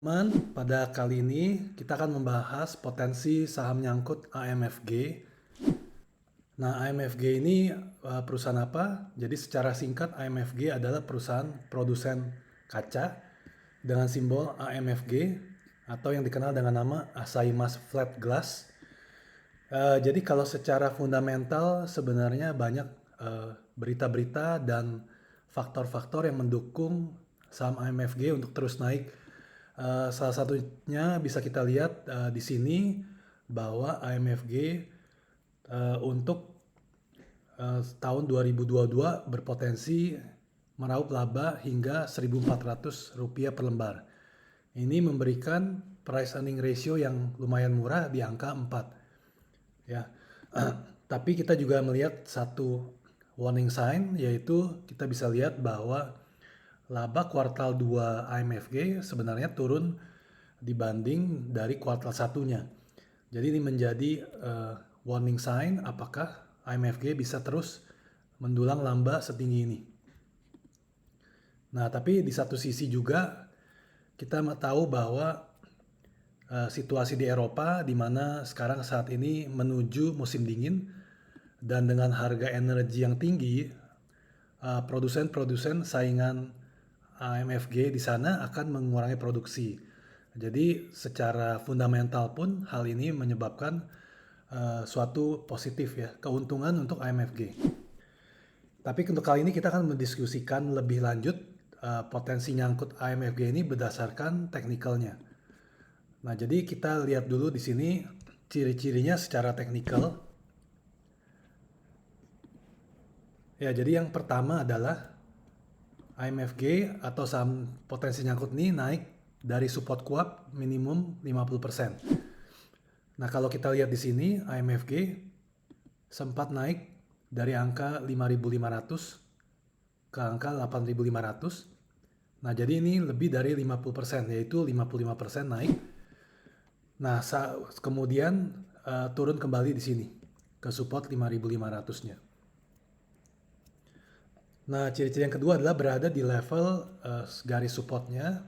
Teman, pada kali ini kita akan membahas potensi saham nyangkut AMFG. Nah, AMFG ini perusahaan apa? Jadi secara singkat AMFG adalah perusahaan produsen kaca dengan simbol AMFG atau yang dikenal dengan nama Asahi Mas Flat Glass. Jadi kalau secara fundamental sebenarnya banyak berita-berita dan faktor-faktor yang mendukung saham AMFG untuk terus naik. Salah satunya bisa kita lihat di sini bahwa AMFG untuk tahun 2022 berpotensi meraup laba hingga Rp1.400 per lembar. Ini memberikan price earning ratio yang lumayan murah di angka 4. Ya. Tapi kita juga melihat satu warning sign, yaitu kita bisa lihat bahwa laba kuartal 2 AMFG sebenarnya turun dibanding dari kuartal satunya. Jadi ini menjadi warning sign apakah AMFG bisa terus mendulang laba setinggi ini. Nah, tapi di satu sisi juga kita tahu bahwa situasi di Eropa di mana sekarang saat ini menuju musim dingin dan dengan harga energi yang tinggi, produsen-produsen saingan AMFG di sana akan mengurangi produksi. Jadi secara fundamental pun hal ini menyebabkan suatu positif ya, keuntungan untuk AMFG. Tapi untuk kali ini kita akan mendiskusikan lebih lanjut potensi nyangkut AMFG ini berdasarkan teknikalnya. Nah, jadi kita lihat dulu di sini ciri-cirinya secara teknikal. Ya, jadi yang pertama adalah AMFG atau saham potensi nyangkut ini naik dari support kuat minimum 50%. Nah, kalau kita lihat di sini AMFG sempat naik dari angka 5.500 ke angka 8.500. Nah, jadi ini lebih dari 50%, yaitu 55% naik. Nah, kemudian turun kembali di sini ke support 5.500-nya. Nah, ciri-ciri yang kedua adalah berada di level garis supportnya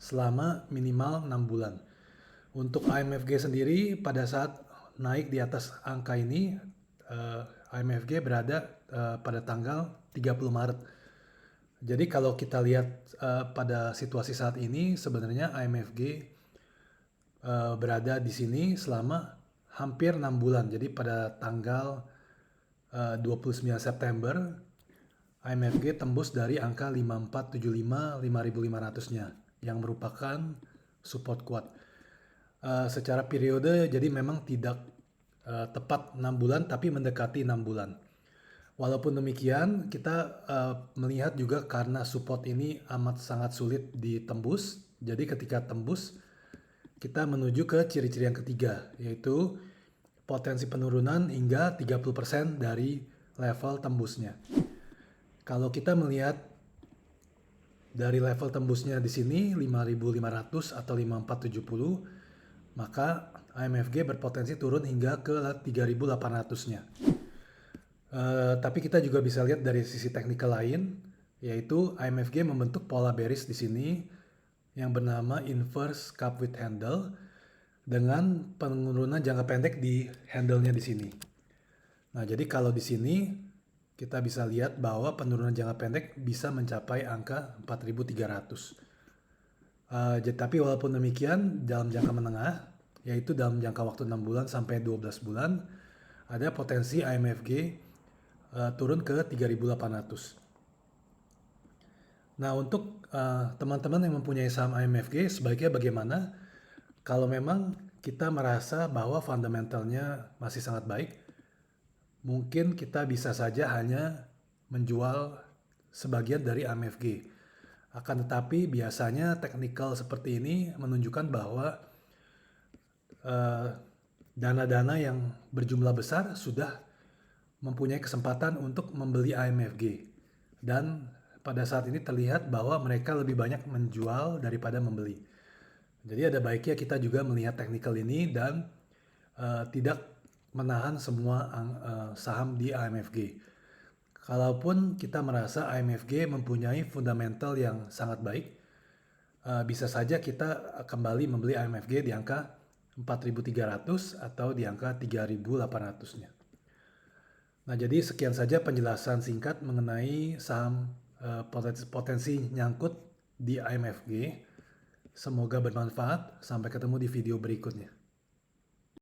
selama minimal 6 bulan. Untuk AMFG sendiri pada saat naik di atas angka ini, AMFG berada pada tanggal 30 Maret. Jadi kalau kita lihat pada situasi saat ini sebenarnya AMFG berada di sini selama hampir 6 bulan. Jadi pada tanggal 29 September AMFG tembus dari angka 5475 5.500-nya yang merupakan support kuat. Secara periode jadi memang tidak tepat 6 bulan tapi mendekati 6 bulan. Walaupun demikian kita melihat juga karena support ini amat sangat sulit ditembus. Jadi ketika tembus kita menuju ke ciri-ciri yang ketiga, yaitu potensi penurunan hingga 30% dari level tembusnya. Kalau kita melihat dari level tembusnya di sini 5.500 atau 5.470, maka AMFG berpotensi turun hingga ke 3.800-nya. Tapi kita juga bisa lihat dari sisi teknikal lain, yaitu AMFG membentuk pola bearish di sini yang bernama inverse cup with handle dengan penurunan jangka pendek di handle-nya di sini. Nah, jadi kalau di sini kita bisa lihat bahwa penurunan jangka pendek bisa mencapai angka 4.300. Tapi walaupun demikian dalam jangka menengah, yaitu dalam jangka waktu 6 bulan sampai 12 bulan, ada potensi AMFG turun ke 3.800. Nah, untuk teman-teman yang mempunyai saham AMFG, sebaiknya bagaimana? Kalau memang kita merasa bahwa fundamentalnya masih sangat baik, mungkin kita bisa saja hanya menjual sebagian dari AMFG. Akan tetapi biasanya teknikal seperti ini menunjukkan bahwa dana-dana yang berjumlah besar sudah mempunyai kesempatan untuk membeli AMFG. Dan pada saat ini terlihat bahwa mereka lebih banyak menjual daripada membeli. Jadi ada baiknya kita juga melihat teknikal ini dan tidak menahan semua saham di AMFG. Kalaupun kita merasa AMFG mempunyai fundamental yang sangat baik, bisa saja kita kembali membeli AMFG di angka 4.300 atau di angka 3.800-nya. Nah, jadi sekian saja penjelasan singkat mengenai saham potensi nyangkut di AMFG. Semoga bermanfaat. Sampai ketemu di video berikutnya.